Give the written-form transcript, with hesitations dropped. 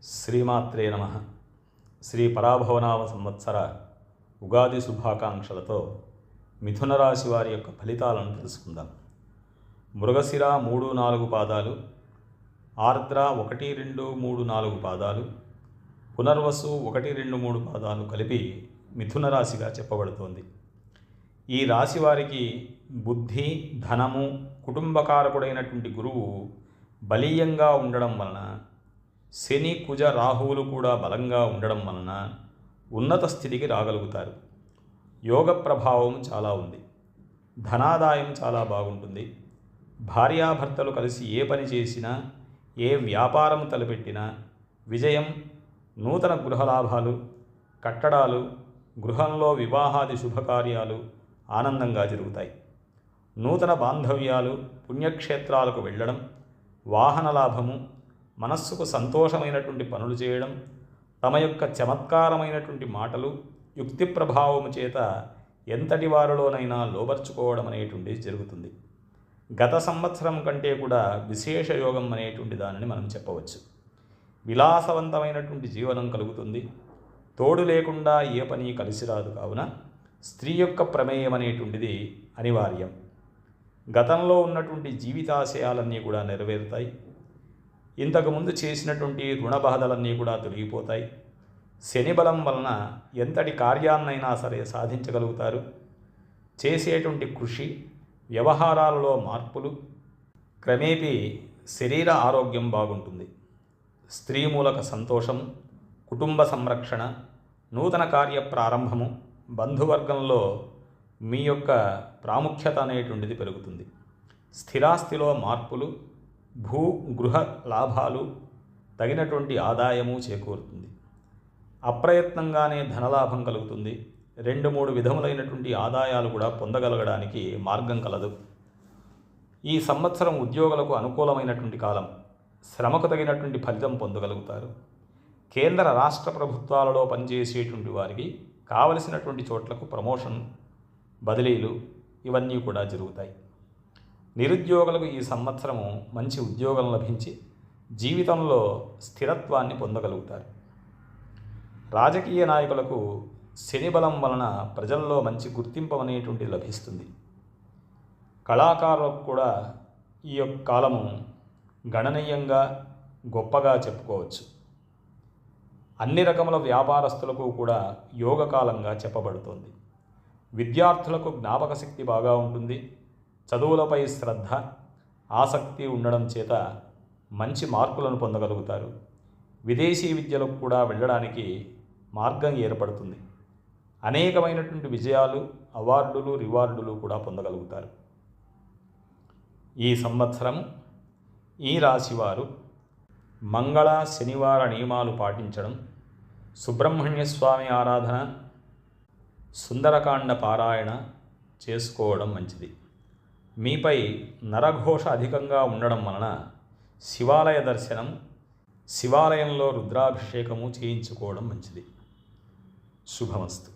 శ్రీమాత్రే నమః. శ్రీ పరాభవనామ సంవత్సర ఉగాది శుభాకాంక్షలతో మిథున రాశి వారి యొక్క ఫలితాలను తెలుసుకుందాం. మృగశిర 3-4 పాదాలు, ఆర్ద్ర 1-2-3-4 పాదాలు, పునర్వసు 1-2-3 పాదాలు కలిపి మిథున రాశిగా చెప్పబడుతోంది. ఈ రాశి వారికి బుద్ధి, ధనము, కుటుంబకారకుడైనటువంటి గురువు బలీయంగా ఉండడం వలన, శని, కుజ, రాహువులు కూడా బలంగా ఉండడం వలన ఉన్నత స్థితికి రాగలుగుతారు. యోగ ప్రభావం చాలా ఉంది. ధనాదాయం చాలా బాగుంటుంది. భార్యాభర్తలు కలిసి ఏ పని చేసినా, ఏ వ్యాపారం తలపెట్టినా విజయం, నూతన గృహలాభాలు, కట్టడాలు, గృహంలో వివాహాది శుభకార్యాలు ఆనందంగా జరుగుతాయి. నూతన బాంధవ్యాలు, పుణ్యక్షేత్రాలకు వెళ్ళడం, వాహన లాభము, మనస్సుకు సంతోషమైనటువంటి పనులు చేయడం, తమ యొక్క చమత్కారమైనటువంటి మాటలు, యుక్తి ప్రభావము చేత ఎంతటి వారిలోనైనా లోబర్చుకోవడం అనేటువంటిది జరుగుతుంది. గత సంవత్సరం కంటే కూడా విశేష యోగం అనేటువంటి దానిని మనం చెప్పవచ్చు. విలాసవంతమైనటువంటి జీవనం కలుగుతుంది. తోడు లేకుండా ఏ పని కలిసి రాదు. కావున స్త్రీ యొక్క ప్రమేయం అనేటువంటిది అనివార్యం. గతంలో ఉన్నటువంటి జీవితాశయాలన్నీ కూడా నెరవేరుతాయి. ఇంతకుముందు చేసినటువంటి రుణ బాధలన్నీ కూడా తొలగిపోతాయి. శని బలం వలన ఎంతటి కార్యాన్నైనా సరే సాధించగలుగుతారు. చేసేటువంటి కృషి, వ్యవహారాలలో మార్పులు, క్రమేపీ శరీర ఆరోగ్యం బాగుంటుంది. స్త్రీ మూలక సంతోషం, కుటుంబ సంరక్షణ, నూతన కార్య ప్రారంభము, బంధువర్గంలో మీ యొక్క ప్రాముఖ్యత అనేటువంటిది పెరుగుతుంది. స్థిరాస్తిలో మార్పులు, భూ గృహ లాభాలు, తగినటువంటి ఆదాయము చేకూరుతుంది. అప్రయత్నంగానే ధనలాభం కలుగుతుంది. 2-3 విధములైనటువంటి ఆదాయాలు కూడా పొందగలగడానికి మార్గం కలదు. ఈ సంవత్సరం ఉద్యోగులకు అనుకూలమైనటువంటి కాలం. శ్రమకు తగినటువంటి ఫలితం పొందగలుగుతారు. కేంద్ర రాష్ట్ర ప్రభుత్వాలలో పనిచేసేటువంటి వారికి కావలసినటువంటి చోట్లకు ప్రమోషన్, బదిలీలు ఇవన్నీ కూడా జరుగుతాయి. నిరుద్యోగులకు ఈ సంవత్సరము మంచి ఉద్యోగం లభించి జీవితంలో స్థిరత్వాన్ని పొందగలుగుతారు. రాజకీయ నాయకులకు శని బలం వలన ప్రజల్లో మంచి గుర్తింపు అనేటువంటిది లభిస్తుంది. కళాకారులకు కూడా ఈ యొక్క కాలము గణనీయంగా గొప్పగా చెప్పుకోవచ్చు. అన్ని రకముల వ్యాపారస్తులకు కూడా యోగకాలంగా చెప్పబడుతోంది. విద్యార్థులకు జ్ఞాపక శక్తి బాగా ఉంటుంది. చదువులపై శ్రద్ధ, ఆసక్తి ఉండడం చేత మంచి మార్కులను పొందగలుగుతారు. విదేశీ విద్యలకు కూడా వెళ్ళడానికి మార్గం ఏర్పడుతుంది. అనేకమైనటువంటి విజయాలు, అవార్డులు, రివార్డులు కూడా పొందగలుగుతారు. ఈ సంవత్సరం ఈ రాశివారు మంగళ, శనివార నియమాలు పాటించడం, సుబ్రహ్మణ్య స్వామి ఆరాధన, సుందరకాండ పారాయణ చేసుకోవడం మంచిది. మీపై నరఘోష అధికంగా ఉండడం వలన శివాలయ దర్శనం, శివాలయంలో రుద్రాభిషేకము చేయించుకోవడం మంచిది. శుభమస్తు.